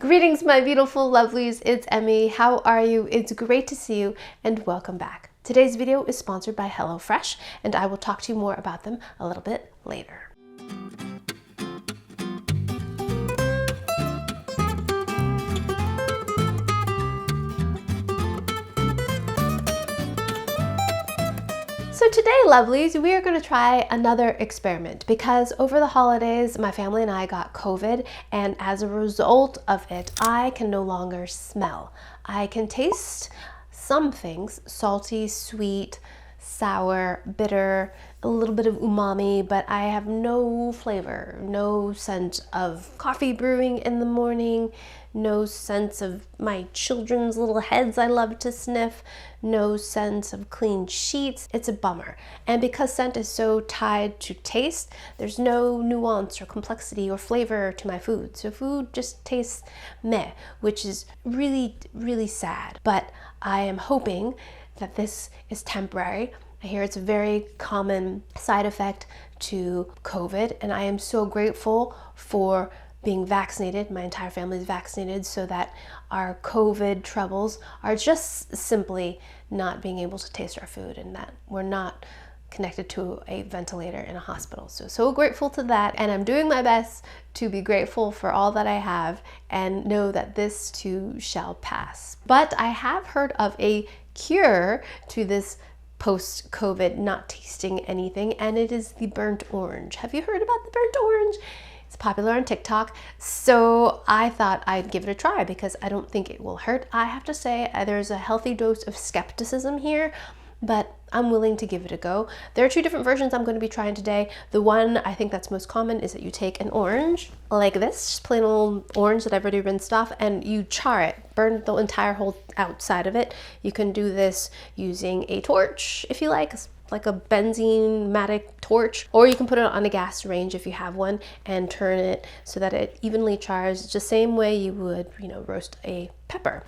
Greetings, my beautiful lovelies. It's Emmy. How are you? It's great to see you and welcome back. Today's video is sponsored by HelloFresh, and I will talk to you more about them a little bit later. So today, lovelies, we are going to try another experiment because over the holidays, my family and I got COVID, and as a result of it, I can no longer smell. I can taste some things, salty, sweet, sour, bitter, a little bit of umami, but I have no flavor, no sense of coffee brewing in the morning, no sense of my children's little heads I love to sniff, no sense of clean sheets. It's a bummer. And because scent is so tied to taste, there's no nuance or complexity or flavor to my food. So food just tastes meh, which is really, really sad. But I am hoping that this is temporary. I hear it's a very common side effect to COVID, and I am so grateful for being vaccinated. My entire family is vaccinated so that our COVID troubles are just simply not being able to taste our food and that we're not connected to a ventilator in a hospital. So grateful to that, and I'm doing my best to be grateful for all that I have and know that this too shall pass. But I have heard of a cure to this post-COVID not tasting anything, and it is the burnt orange. Have you heard about the burnt orange? It's popular on TikTok, so I thought I'd give it a try because I don't think it will hurt. I have to say there's a healthy dose of skepticism here, but I'm willing to give it a go. There are two different versions I'm going to be trying today. The one I think that's most common is that you take an orange like this, just plain old orange that I've already rinsed off, and you char it, burn the entire whole outside of it. You can do this using a torch if you like a benzene-matic torch, or you can put it on a gas range if you have one and turn it so that it evenly chars just the same way you would, roast a pepper.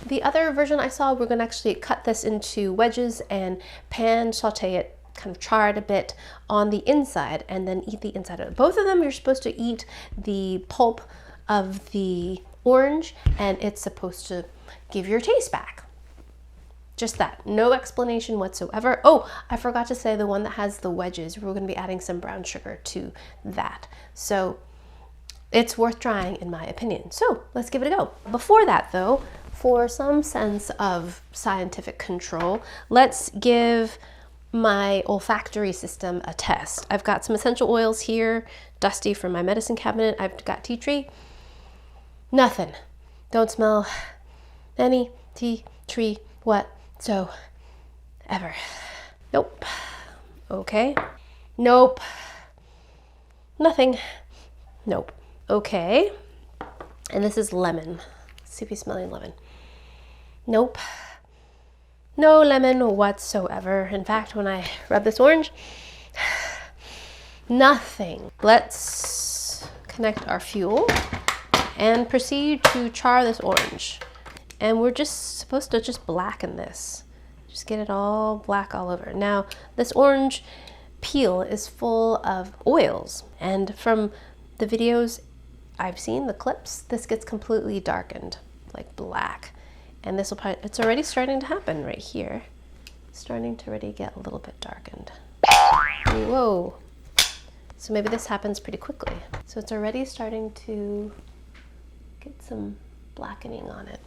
The other version I saw, we're going to actually cut this into wedges and pan saute it, kind of char it a bit on the inside, and then eat the inside of it. Both of them, you're supposed to eat the pulp of the orange, and it's supposed to give your taste back. Just that, no explanation whatsoever. Oh, I forgot to say the one that has the wedges, we're going to be adding some brown sugar to that. So it's worth trying in my opinion. So let's give it a go. Before that though, for some sense of scientific control, let's give my olfactory system a test. I've got some essential oils here, dusty from my medicine cabinet. I've got tea tree. Nothing. Don't smell any tea tree whatsoever. Nope. Okay. Nope. Nothing. Nope. Okay. And this is lemon. Let's see if you smell any lemon. Nope. No lemon whatsoever. In fact, when I rub this orange, nothing. Let's connect our fuel and proceed to char this orange. And we're just supposed to just blacken this. Just get it all black all over. Now, this orange peel is full of oils, and from the videos I've seen, the clips, this gets completely darkened, like black. And this will probably, it's already starting to happen right here. It's starting to already get a little bit darkened. Whoa. So maybe this happens pretty quickly. So it's already starting to get some blackening on it.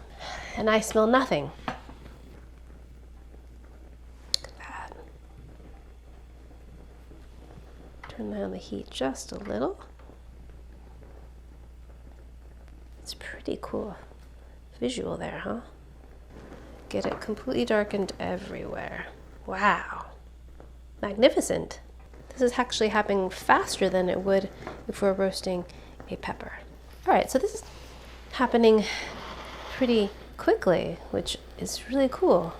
And I smell nothing. Look at that. Turn down the heat just a little. It's pretty cool visual there, huh? Get it completely darkened everywhere. Wow. Magnificent. This is actually happening faster than it would if we're roasting a pepper. All right, so this is happening pretty quickly, which is really cool.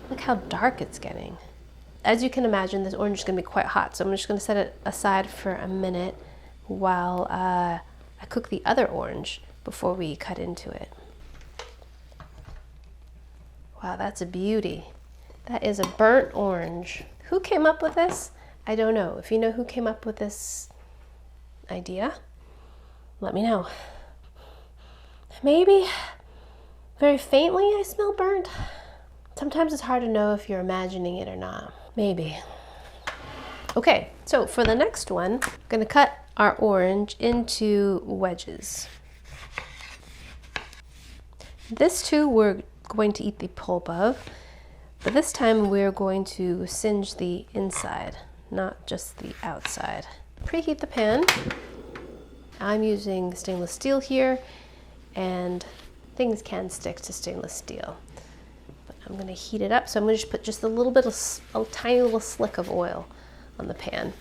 Look how dark it's getting. As you can imagine, this orange is going to be quite hot, so I'm just going to set it aside for a minute while I cook the other orange before we cut into it. Wow, that's a beauty. That is a burnt orange. Who came up with this? I don't know. If you know who came up with this idea, let me know. Maybe very faintly I smell burnt. Sometimes it's hard to know if you're imagining it or not. Maybe. Okay, so for the next one, I'm gonna cut our orange into wedges. This too we're going to eat the pulp of, but this time we're going to singe the inside, not just the outside. Preheat the pan. I'm using stainless steel here, and things can stick to stainless steel. But I'm going to heat it up, so I'm going to just put just a little bit of a tiny little slick of oil on the pan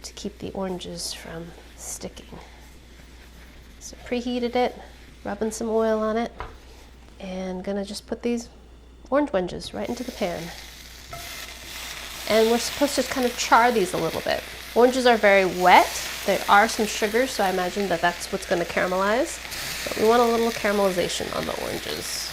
to keep the oranges from sticking. So preheated it, rubbing some oil on it, and gonna just put these orange wedges right into the pan. And we're supposed to kind of char these a little bit. Oranges are very wet. There are some sugars, so I imagine that that's what's going to caramelize. But we want a little caramelization on the oranges.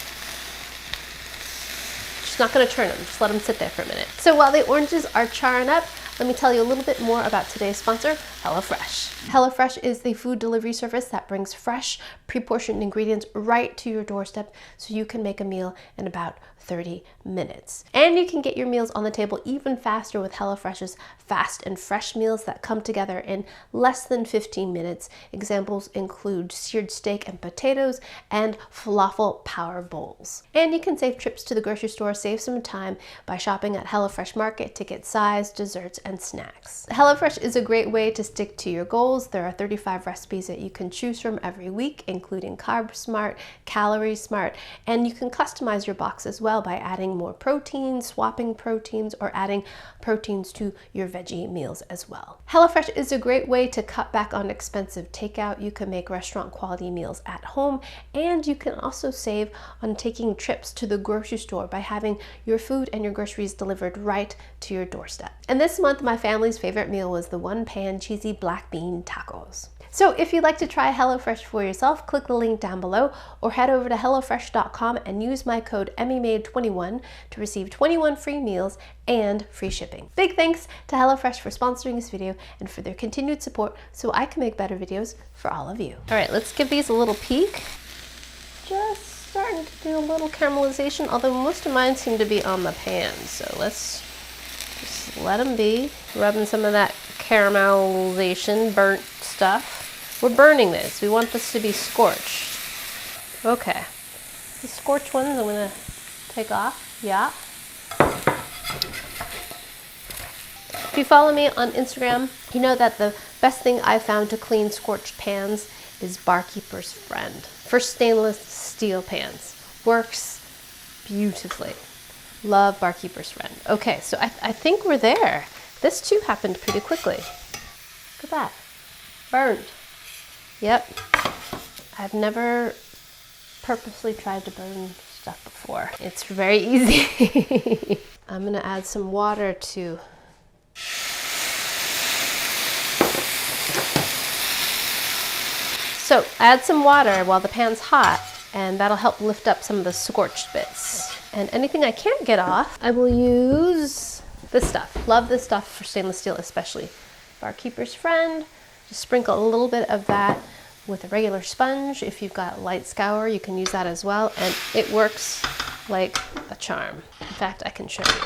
Just not going to turn them, just let them sit there for a minute. So while the oranges are charring up, let me tell you a little bit more about today's sponsor, HelloFresh. HelloFresh is the food delivery service that brings fresh, pre-portioned ingredients right to your doorstep so you can make a meal in about 30 minutes. And you can get your meals on the table even faster with HelloFresh's fast and fresh meals that come together in less than 15 minutes. Examples include seared steak and potatoes and falafel power bowls. And you can save trips to the grocery store, save some time by shopping at HelloFresh Market to get sides, desserts, and snacks. HelloFresh is a great way to stick to your goals. There are 35 recipes that you can choose from every week, including Carb Smart, Calorie Smart, and you can customize your box as well by adding more protein, swapping proteins, or adding proteins to your veggie meals as well. HelloFresh is a great way to cut back on expensive takeout. You can make restaurant quality meals at home, and you can also save on taking trips to the grocery store by having your food and your groceries delivered right to your doorstep. And this month, my family's favorite meal was the one-pan cheesy black bean tacos. So if you'd like to try HelloFresh for yourself, click the link down below or head over to HelloFresh.com and use my code emmymade21 to receive 21 free meals and free shipping. Big thanks to HelloFresh for sponsoring this video and for their continued support so I can make better videos for all of you. All right, let's give these a little peek. Just starting to do a little caramelization, although most of mine seem to be on the pan. So let's just let them be, rubbing some of that caramelization, burnt stuff. We're burning this. We want this to be scorched. Okay. The scorched ones I'm going to take off. Yeah. If you follow me on Instagram, you know that the best thing I found to clean scorched pans is Barkeeper's Friend for stainless steel pans. Works beautifully. Love Barkeeper's Friend. Okay, so I think we're there. This too happened pretty quickly. Look at that. Burned. Yep. I've never purposely tried to burn stuff before. It's very easy. I'm gonna add some water to So add some water while the pan's hot, and that'll help lift up some of the scorched bits. And anything I can't get off, I will use this stuff. Love this stuff for stainless steel especially. Barkeeper's Friend. Just sprinkle a little bit of that with a regular sponge. If you've got light scour, you can use that as well, and it works like a charm. In fact, I can show you.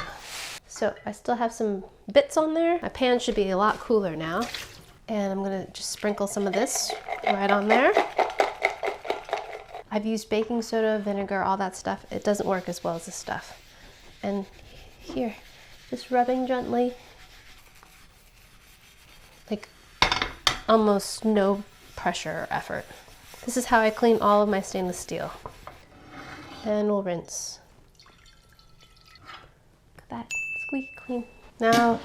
So I still have some bits on there. My pan should be a lot cooler now. And I'm gonna just sprinkle some of this right on there. I've used baking soda, vinegar, all that stuff. It doesn't work as well as this stuff. And here, just rubbing gently. Like almost no pressure or effort. This is how I clean all of my stainless steel. And we'll rinse. Look at that, squeaky clean. Now,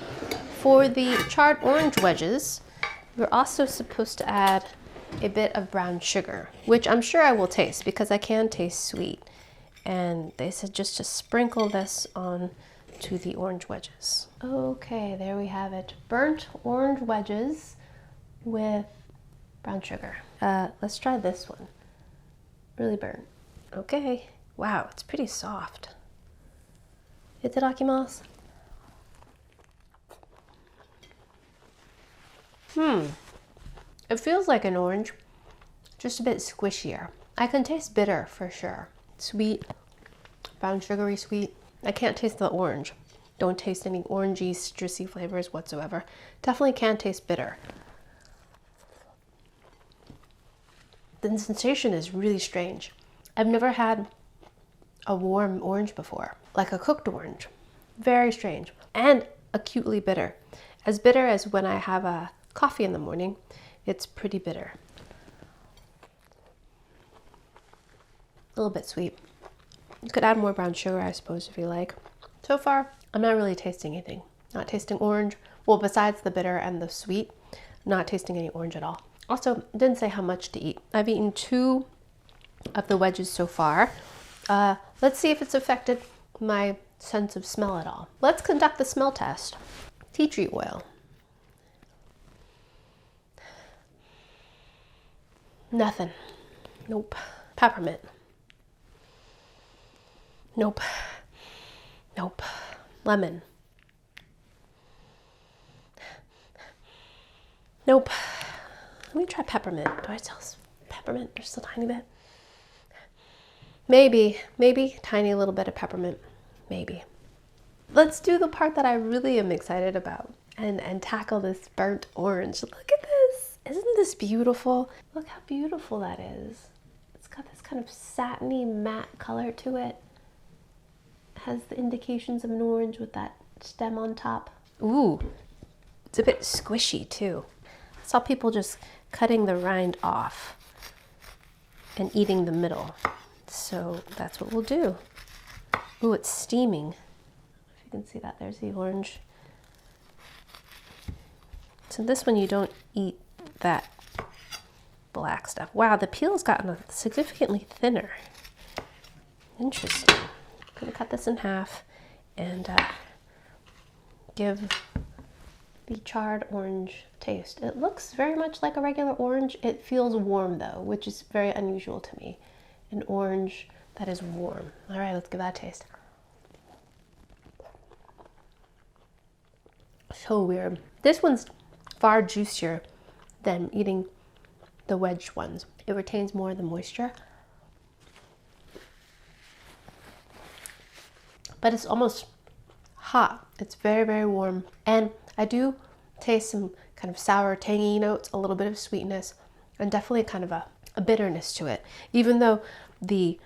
for the charred orange wedges, we're also supposed to add a bit of brown sugar, which I'm sure I will taste because I can taste sweet. And they said just to sprinkle this on to the orange wedges. Okay, there we have it. Burnt orange wedges with brown sugar. Let's try this one. Really burnt. Okay. Wow, it's pretty soft. Itadakimasu. It feels like an orange. just a bit squishier. I can taste bitter for sure. Sweet, brown sugary sweet. I can't taste the orange. Don't taste any orangey, citrusy flavors whatsoever. Definitely can taste bitter. The sensation is really strange. I've never had a warm orange before, like a cooked orange. Very strange and acutely bitter. As bitter as when I have a coffee in the morning. It's pretty bitter. A little bit sweet. You could add more brown sugar, I suppose, if you like. So far, I'm not really tasting anything. Not tasting orange. Well, besides the bitter and the sweet, not tasting any orange at all. Also, didn't say how much to eat. I've eaten 2 of the wedges so far. Let's see if it's affected my sense of smell at all. Let's conduct the smell test. Tea tree oil. Nothing. Nope. Peppermint. Nope. Nope. Lemon. Nope. Let me try peppermint. Do I taste peppermint just a tiny bit? Maybe tiny little bit of peppermint. Maybe. Let's do the part that I really am excited about and tackle this burnt orange. Look at this. Isn't this beautiful? Look how beautiful that is. It's got this kind of satiny matte color to it. It has the indications of an orange with that stem on top. Ooh, it's a bit squishy too. I saw people just cutting the rind off and eating the middle. So that's what we'll do. Ooh, it's steaming. If you can see that, there's the orange. So this one you don't eat that black stuff. Wow, the peel's gotten significantly thinner. Interesting. I'm gonna cut this in half and give the charred orange taste. It looks very much like a regular orange. It feels warm though, which is very unusual to me. An orange that is warm. All right, let's give that a taste. So weird. This one's far juicier than eating the wedged ones. It retains more of the moisture. But it's almost hot. It's very, very warm. And I do taste some kind of sour, tangy notes, a little bit of sweetness, and definitely kind of a bitterness to it. Even though the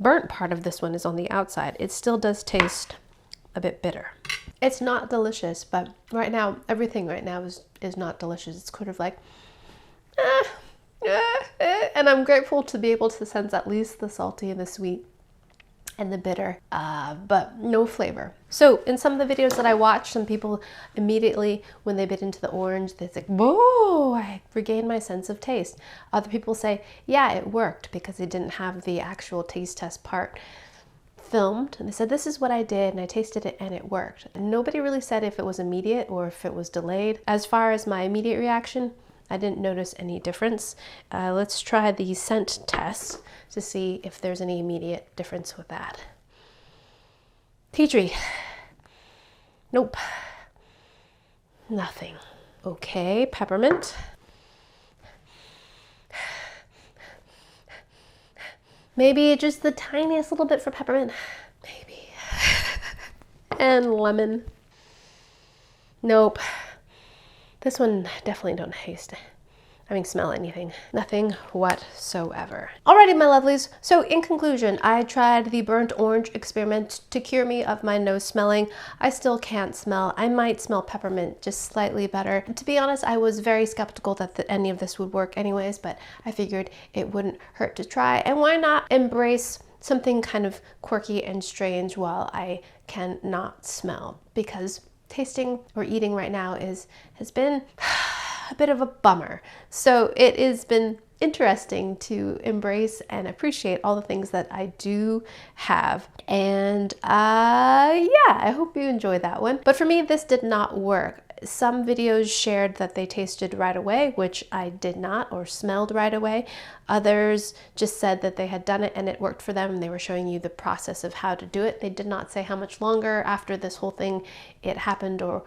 burnt part of this one is on the outside, it still does taste a bit bitter. It's not delicious, but right now, everything right now is not delicious. It's kind of like, and I'm grateful to be able to sense at least the salty and the sweet and the bitter, but no flavor. So in some of the videos that I watched, some people immediately, when they bit into the orange, they're like, whoa, I regained my sense of taste. Other people say, yeah, it worked because they didn't have the actual taste test part filmed. And they said, this is what I did and I tasted it and it worked. And nobody really said if it was immediate or if it was delayed. As far as my immediate reaction, I didn't notice any difference. Let's try the scent test to see if there's any immediate difference with that. Tea tree. Nope. Nothing. Okay, peppermint. Maybe just the tiniest little bit for peppermint. Maybe. And lemon. Nope. This one definitely don't smell anything. Nothing whatsoever. Alrighty, my lovelies. So in conclusion, I tried the burnt orange experiment to cure me of my nose smelling. I still can't smell. I might smell peppermint just slightly better. To be honest, I was very skeptical that any of this would work anyways, but I figured it wouldn't hurt to try. And why not embrace something kind of quirky and strange while I cannot smell? Because tasting or eating right now has been a bit of a bummer. So it has been interesting to embrace and appreciate all the things that I do have. And yeah, I hope you enjoyed that one. But for me, this did not work. Some videos shared that they tasted right away, which I did not, or smelled right away. Others just said that they had done it and it worked for them and they were showing you the process of how to do it. They did not say how much longer after this whole thing it happened or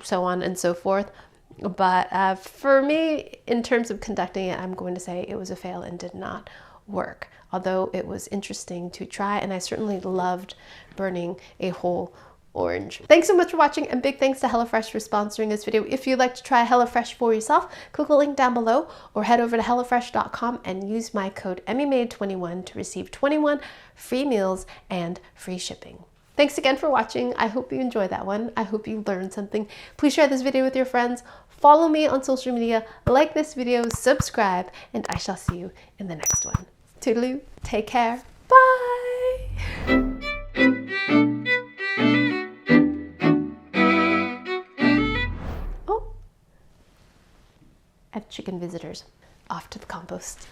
so on and so forth. But for me, in terms of conducting it, I'm going to say it was a fail and did not work. Although it was interesting to try, and I certainly loved burning a whole orange. Thanks so much for watching, and big thanks to HelloFresh for sponsoring this video. If you'd like to try HelloFresh for yourself, click the link down below or head over to hellofresh.com and use my code emmymade21 to receive 21 free meals and free shipping. Thanks again for watching. I hope you enjoyed that one. I hope you learned something. Please share this video with your friends. Follow me on social media, like this video, subscribe, and I shall see you in the next one. Toodaloo, take care, bye! Oh, I have chicken visitors. Off to the compost.